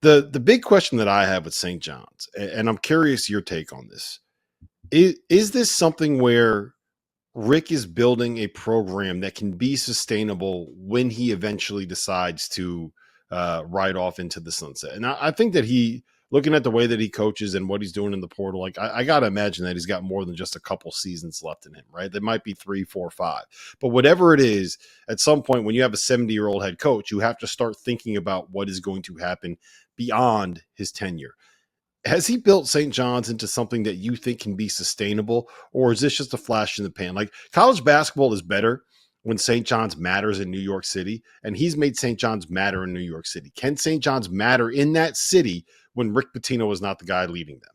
The big question that I have with St. John's, and I'm curious your take on this, is this something where Rick is building a program that can be sustainable when he eventually decides to ride off into the sunset? And I think that looking at the way that he coaches and what he's doing in the portal, like I got to imagine that he's got more than just a couple seasons left in him, right? There might be 3, 4, 5, but whatever it is, at some point when you have a 70-year-old head coach, you have to start thinking about what is going to happen beyond his tenure. Has he built St. John's into something that you think can be sustainable, or is this just a flash in the pan? Like, college basketball is better when St. John's matters in New York City, and he's made St. John's matter in New York City. Can St. John's matter in that city when Rick Pitino is not the guy leading them?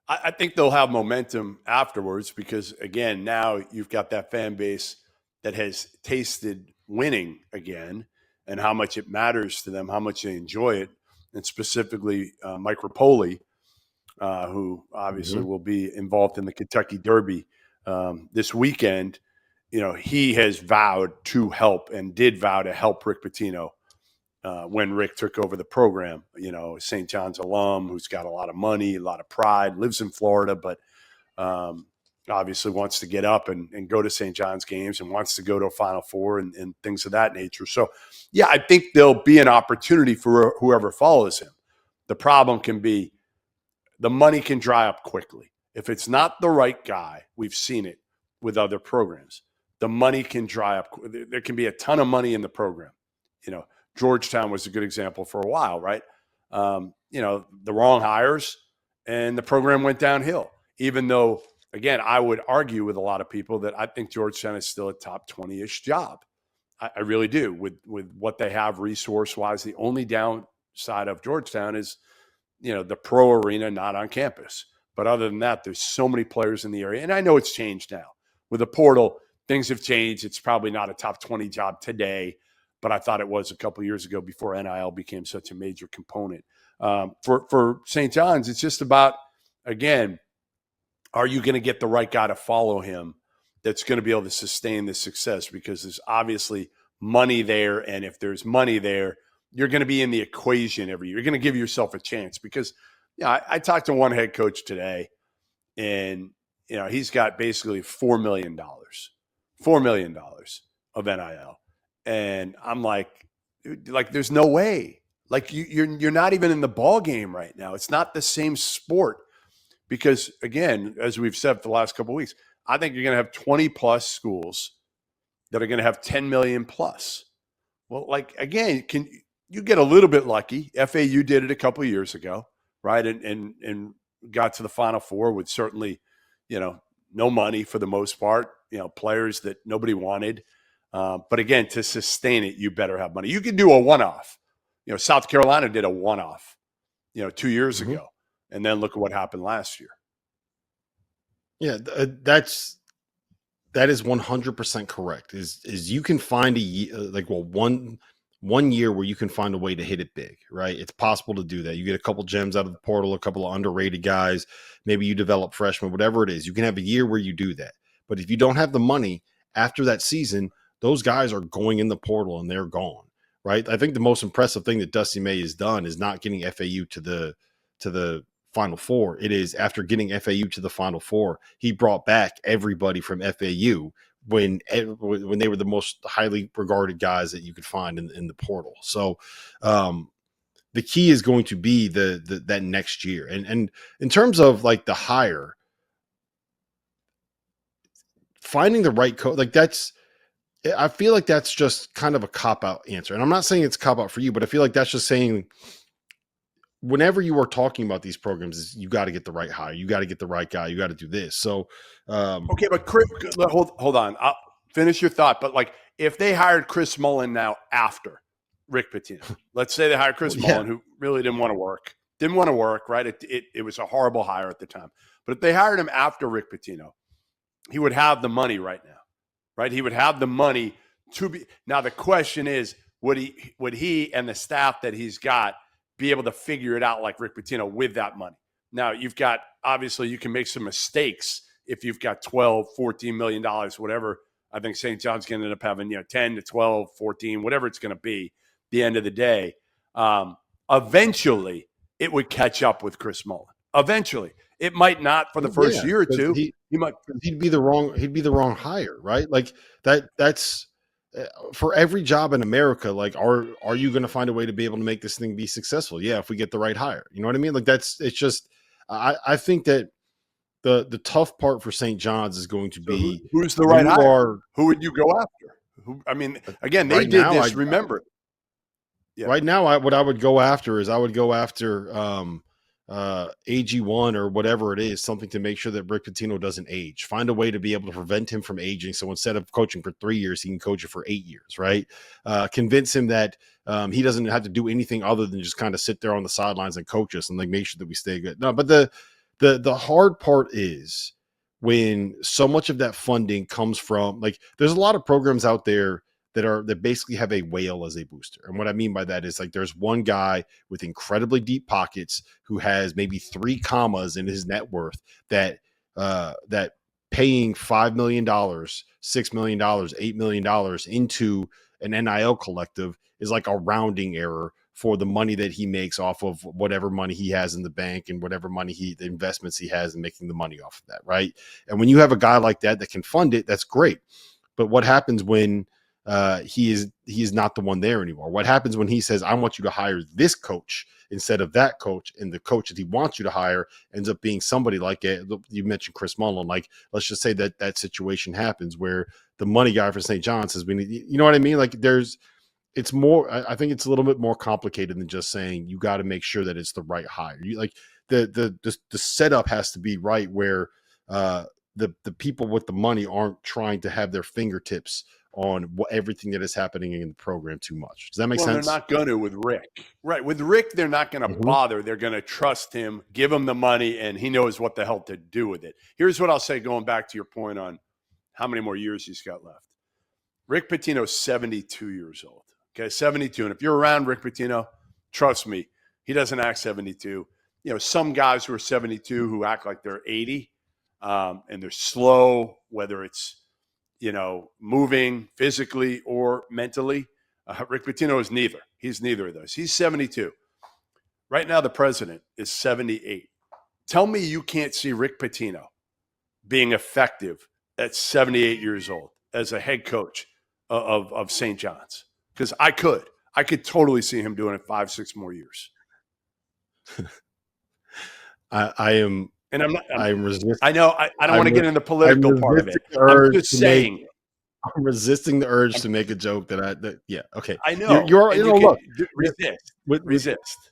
I think they'll have momentum afterwards because, again, now you've got that fan base that has tasted winning again and how much it matters to them, how much they enjoy it. And specifically Mike Rapoli, who obviously will be involved in the Kentucky Derby this weekend. You know, he has vowed to help and did vow to help Rick Pitino when Rick took over the program. You know, St. John's alum who's got a lot of money, a lot of pride, lives in Florida, but obviously wants to get up and go to St. John's games and wants to go to a Final Four and things of that nature. So, yeah, I think there'll be an opportunity for whoever follows him. The problem can be the money can dry up quickly. If it's not the right guy, we've seen it with other programs. The money can dry up. There can be a ton of money in the program. You know, Georgetown was a good example for a while, right? You know, the wrong hires and the program went downhill, even though, again, I would argue with a lot of people that I think Georgetown is still a top 20-ish job. I really do with what they have resource-wise. The only downside of Georgetown is, you know, the pro arena not on campus. But other than that, there's so many players in the area. And I know it's changed now. With the portal, things have changed. It's probably not a top 20 job today, but I thought it was a couple of years ago before NIL became such a major component. For St. John's, it's just about, again, are you going to get the right guy to follow him that's going to be able to sustain this success? Because there's obviously money there, and if there's money there, you're going to be in the equation every year. You're going to give yourself a chance because, you know, I talked to one head coach today, and, you know, he's got basically $4 million of NIL. And I'm like, there's no way. Like, you're not even in the ball game right now. It's not the same sport. Because, again, as we've said for the last couple of weeks, I think you're going to have 20-plus schools that are going to have 10 million plus. Well, like, again, can you get a little bit lucky? FAU did it a couple of years ago, right? And got to the Final Four with certainly, you know, no money for the most part, you know, players that nobody wanted. But, again, to sustain it, you better have money. You can do a one-off. You know, South Carolina did a one-off, you know, 2 years ago. And then look at what happened last year. Yeah, that is 100% correct. Is you can find one year where you can find a way to hit it big, right? It's possible to do that. You get a couple gems out of the portal, a couple of underrated guys. Maybe you develop freshmen, whatever it is. You can have a year where you do that. But if you don't have the money after that season, those guys are going in the portal and they're gone, right? I think the most impressive thing that Dusty May has done is not getting FAU to the Final Four. It is after getting FAU to the Final Four, he brought back everybody from FAU when they were the most highly regarded guys that you could find in the portal. So the key is going to be that next year. And in terms of like the hire, finding the right coach, like I feel like that's just kind of a cop-out answer. And I'm not saying it's a cop-out for you, but I feel like that's just saying whenever you are talking about these programs, you got to get the right hire. You got to get the right guy. You got to do this. So, okay, but Chris, hold on. I'll finish your thought. But like, if they hired Chris Mullen now after Rick Pitino, let's say they hired Chris Mullen, who really didn't want to work, right? It was a horrible hire at the time. But if they hired him after Rick Pitino, he would have the money right now, right? He would have the money to be. Now the question is, would he and the staff that he's got be able to figure it out like Rick Pitino with that money? Now, you've got, obviously, you can make some mistakes if you've got $12, $14 million, whatever. I think St. John's going to end up having, 10 to 12, 14, whatever it's going to be, the end of the day. Eventually, it would catch up with Chris Mullen. Eventually, it might not for the first year or two. He'd be the wrong hire, right? Like that's for every job in America. Like, are you going to find a way to be able to make this thing be successful? Yeah, if we get the right hire, you know what I mean? Like it's just I think that the tough part for St. John's is going to be who's the right hire. Who would you go after? I mean, again, they did this. Remember. Yeah. Right now, what I would go after is AG1 or whatever it is, something to make sure that Rick Pitino doesn't age. Find a way to be able to prevent him from aging. So instead of coaching for 3 years, he can coach it for 8 years, right? Convince him that he doesn't have to do anything other than just kind of sit there on the sidelines and coach us and like make sure that we stay good. No, but the hard part is when so much of that funding comes from, like, there's a lot of programs out there that basically have a whale as a booster. And what I mean by that is, like, there's one guy with incredibly deep pockets who has maybe 3 commas in his net worth that paying $5 million, $6 million, $8 million into an NIL collective is like a rounding error for the money that he makes off of whatever money he has in the bank and whatever money the investments he has and making the money off of that. Right. And when you have a guy like that can fund it, that's great. But what happens when he is not the one there anymore? What happens when he says, I want you to hire this coach instead of that coach, and the coach that he wants you to hire ends up being somebody like you mentioned Chris Mullen. Like, let's just say that situation happens where the money guy for St. John's says, you know what I mean? Like, it's more, I think it's a little bit more complicated than just saying you got to make sure that it's the right hire. You, like, the setup has to be right where the people with the money aren't trying to have their fingertips on everything that is happening in the program too much. Does that make sense? They're not going to with Rick. Right. With Rick, they're not going to bother. They're going to trust him, give him the money, and he knows what the hell to do with it. Here's what I'll say, going back to your point on how many more years he's got left. Rick Pitino's 72 years old. Okay, 72. And if you're around Rick Pitino, trust me, he doesn't act 72. You know, some guys who are 72 who act like they're 80, and they're slow, whether it's, you know, moving physically or mentally. Rick Pitino is neither. He's neither of those. He's 72. Right now, the president is 78. Tell me you can't see Rick Pitino being effective at 78 years old as a head coach of St. John's. Because I could totally see him doing it 5-6 more years. I'm resisting. I know. I don't want to get into the political part of it. I'm just saying. I'm resisting the urge to make a joke yeah. Okay. I know. Look. Resist.